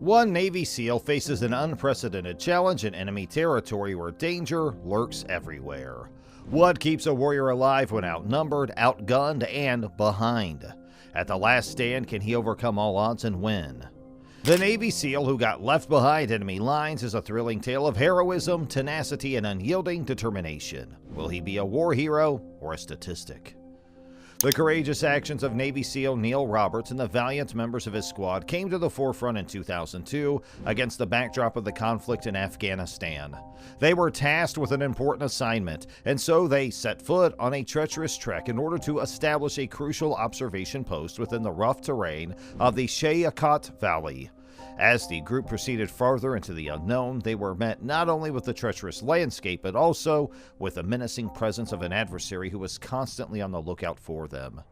One Navy SEAL faces an unprecedented challenge in enemy territory where danger lurks everywhere. What keeps a warrior alive when outnumbered, outgunned, and behind? At the last stand, can he overcome all odds and win? The Navy SEAL who got left behind enemy lines is a thrilling tale of heroism, tenacity, and unyielding determination. Will he be a war hero or a statistic? The courageous actions of Navy SEAL Neil Roberts and the valiant members of his squad came to the forefront in 2002 against the backdrop of the conflict in Afghanistan. They were tasked with an important assignment, and so they set foot on a treacherous trek in order to establish a crucial observation post within the rough terrain of the Shayakat Valley. As the group proceeded farther into the unknown, they were met not only with the treacherous landscape, but also with the menacing presence of an adversary who was constantly on the lookout for them.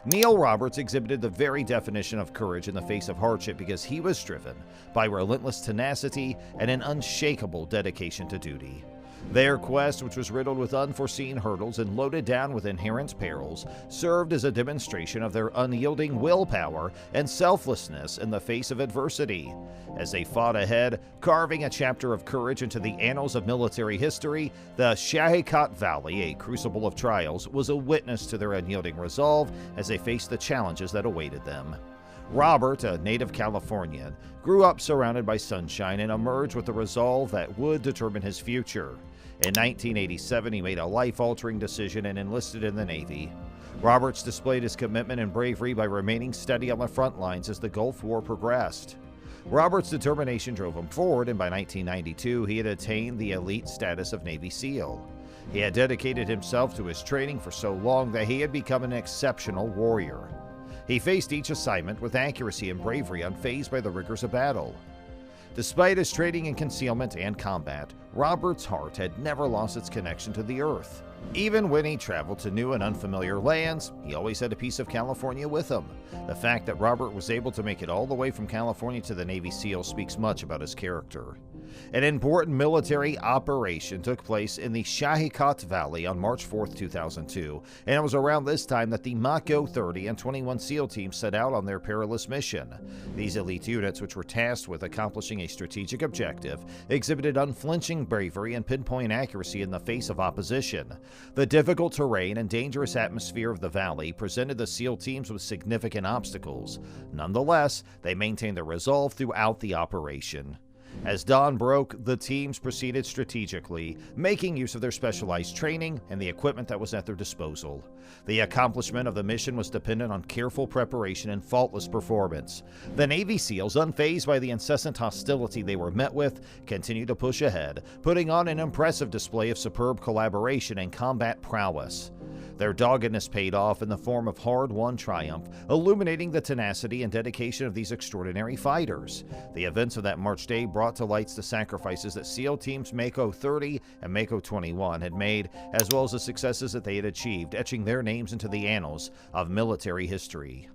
Neil Roberts exhibited the very definition of courage in the face of hardship because he was driven by relentless tenacity and an unshakable dedication to duty. Their quest, which was riddled with unforeseen hurdles and loaded down with inherent perils, served as a demonstration of their unyielding willpower and selflessness in the face of adversity. As they fought ahead, carving a chapter of courage into the annals of military history, the Shayakat Valley, a crucible of trials, was a witness to their unyielding resolve as they faced the challenges that awaited them. Robert, a native Californian, grew up surrounded by sunshine and emerged with a resolve that would determine his future. In 1987, he made a life-altering decision and enlisted in the Navy. Roberts displayed his commitment and bravery by remaining steady on the front lines as the Gulf War progressed. Roberts' determination drove him forward, and by 1992, he had attained the elite status of Navy SEAL. He had dedicated himself to his training for so long that he had become an exceptional warrior. He faced each assignment with accuracy and bravery, unfazed by the rigors of battle. Despite his training in concealment and combat, Roberts' heart had never lost its connection to the earth. Even when he traveled to new and unfamiliar lands, he always had a piece of California with him. The fact that Robert was able to make it all the way from California to the Navy SEALs speaks much about his character. An important military operation took place in the Shayakat Valley on March 4, 2002, and it was around this time that the Mako 30 and 21 SEAL teams set out on their perilous mission. These elite units, which were tasked with accomplishing a strategic objective, exhibited unflinching bravery and pinpoint accuracy in the face of opposition. The difficult terrain and dangerous atmosphere of the valley presented the SEAL teams with significant obstacles. Nonetheless, they maintained their resolve throughout the operation. As dawn broke, the teams proceeded strategically, making use of their specialized training and the equipment that was at their disposal. The accomplishment of the mission was dependent on careful preparation and faultless performance. The Navy SEALs, unfazed by the incessant hostility they were met with, continued to push ahead, putting on an impressive display of superb collaboration and combat prowess. Their doggedness paid off in the form of hard-won triumph, illuminating the tenacity and dedication of these extraordinary fighters. The events of that March day brought to light the sacrifices that SEAL teams Mako 30 and Mako 21 had made, as well as the successes that they had achieved, etching their names into the annals of military history.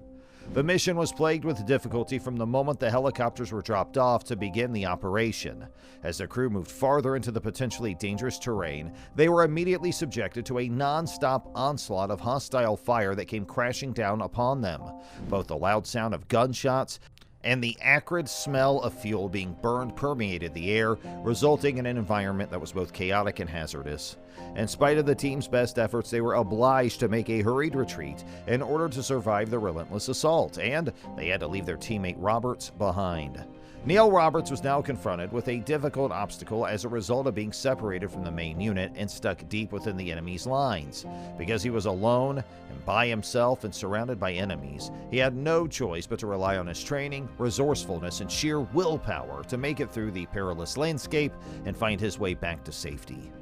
The mission was plagued with difficulty from the moment the helicopters were dropped off to begin the operation. As the crew moved farther into the potentially dangerous terrain, they were immediately subjected to a non-stop onslaught of hostile fire that came crashing down upon them. Both the loud sound of gunshots and the acrid smell of fuel being burned permeated the air, resulting in an environment that was both chaotic and hazardous. In spite of the team's best efforts, they were obliged to make a hurried retreat in order to survive the relentless assault, and they had to leave their teammate Roberts behind. Neil Roberts was now confronted with a difficult obstacle as a result of being separated from the main unit and stuck deep within the enemy's lines. Because he was alone and by himself and surrounded by enemies, he had no choice but to rely on his training, resourcefulness, and sheer willpower to make it through the perilous landscape and find his way back to safety.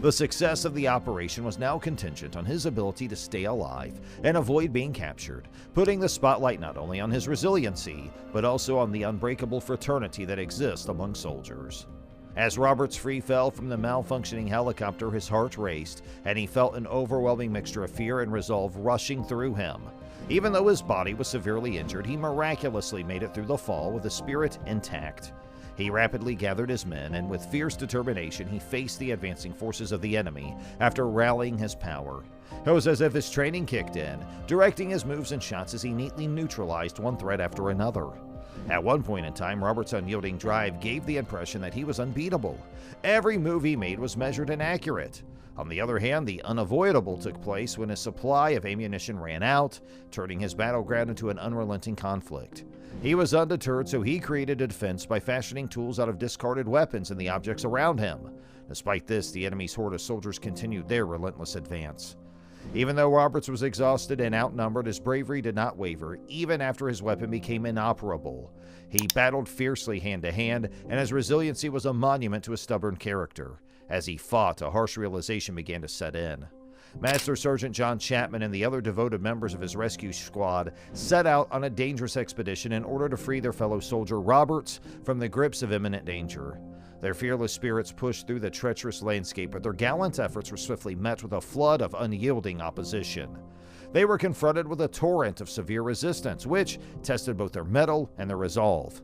The success of the operation was now contingent on his ability to stay alive and avoid being captured, putting the spotlight not only on his resiliency, but also on the unbreakable fraternity that exists among soldiers. As Roberts free fell from the malfunctioning helicopter, his heart raced, and he felt an overwhelming mixture of fear and resolve rushing through him. Even though his body was severely injured, he miraculously made it through the fall with his spirit intact. He rapidly gathered his men, and with fierce determination, he faced the advancing forces of the enemy after rallying his power. It was as if his training kicked in, directing his moves and shots as he neatly neutralized one threat after another. At one point in time, Roberts' unyielding drive gave the impression that he was unbeatable. Every move he made was measured and accurate. On the other hand, the unavoidable took place when his supply of ammunition ran out, turning his battleground into an unrelenting conflict. He was undeterred, so he created a defense by fashioning tools out of discarded weapons and the objects around him. Despite this, the enemy's horde of soldiers continued their relentless advance. Even though Roberts was exhausted and outnumbered, his bravery did not waver, even after his weapon became inoperable. He battled fiercely hand to hand, and his resiliency was a monument to his stubborn character. As he fought, a harsh realization began to set in. Master Sergeant John Chapman and the other devoted members of his rescue squad set out on a dangerous expedition in order to free their fellow soldier Roberts from the grips of imminent danger. Their fearless spirits pushed through the treacherous landscape, but their gallant efforts were swiftly met with a flood of unyielding opposition. They were confronted with a torrent of severe resistance, which tested both their mettle and their resolve.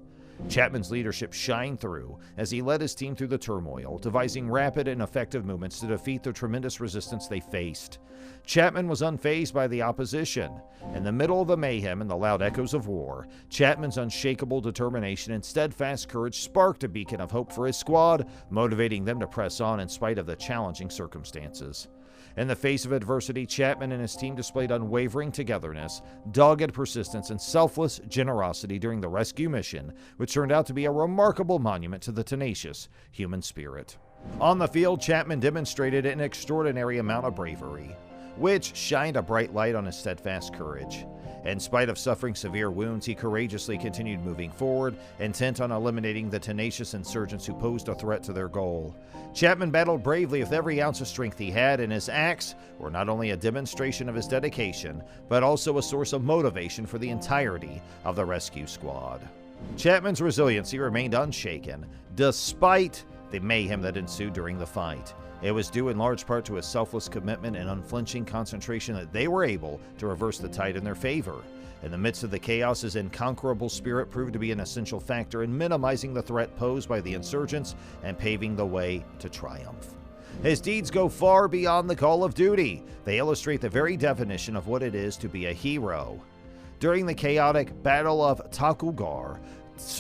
Chapman's leadership shined through as he led his team through the turmoil, devising rapid and effective movements to defeat the tremendous resistance they faced. Chapman was unfazed by the opposition. In the middle of the mayhem and the loud echoes of war, Chapman's unshakable determination and steadfast courage sparked a beacon of hope for his squad, motivating them to press on in spite of the challenging circumstances. In the face of adversity, Chapman and his team displayed unwavering togetherness, dogged persistence, and selfless generosity during the rescue mission, which turned out to be a remarkable monument to the tenacious human spirit. On the field, Chapman demonstrated an extraordinary amount of bravery, which shined a bright light on his steadfast courage. In spite of suffering severe wounds, he courageously continued moving forward, intent on eliminating the tenacious insurgents who posed a threat to their goal. Chapman battled bravely with every ounce of strength he had, and his acts were not only a demonstration of his dedication, but also a source of motivation for the entirety of the rescue squad. Chapman's resiliency remained unshaken, despite the mayhem that ensued during the fight. It was due in large part to his selfless commitment and unflinching concentration that they were able to reverse the tide in their favor. In the midst of the chaos, his unconquerable spirit proved to be an essential factor in minimizing the threat posed by the insurgents and paving the way to triumph. His deeds go far beyond the call of duty. They illustrate the very definition of what it is to be a hero. During the chaotic Battle of Takugar,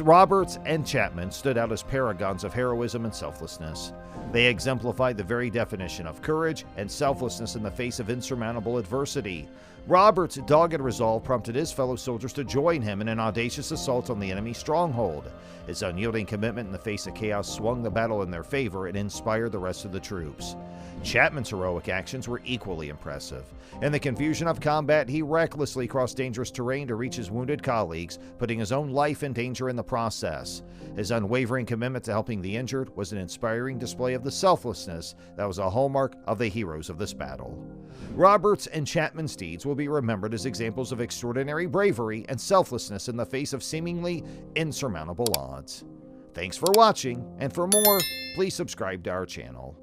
Roberts and Chapman stood out as paragons of heroism and selflessness. They exemplified the very definition of courage and selflessness in the face of insurmountable adversity. Roberts' dogged resolve prompted his fellow soldiers to join him in an audacious assault on the enemy stronghold. His unyielding commitment in the face of chaos swung the battle in their favor and inspired the rest of the troops. Chapman's heroic actions were equally impressive. In the confusion of combat, he recklessly crossed dangerous terrain to reach his wounded colleagues, putting his own life in danger in the process. His unwavering commitment to helping the injured was an inspiring display of the selflessness that was a hallmark of the heroes of this battle. Roberts and Chapman's deeds will be remembered as examples of extraordinary bravery and selflessness in the face of seemingly insurmountable odds. Thanks for watching, and for more, please subscribe to our channel.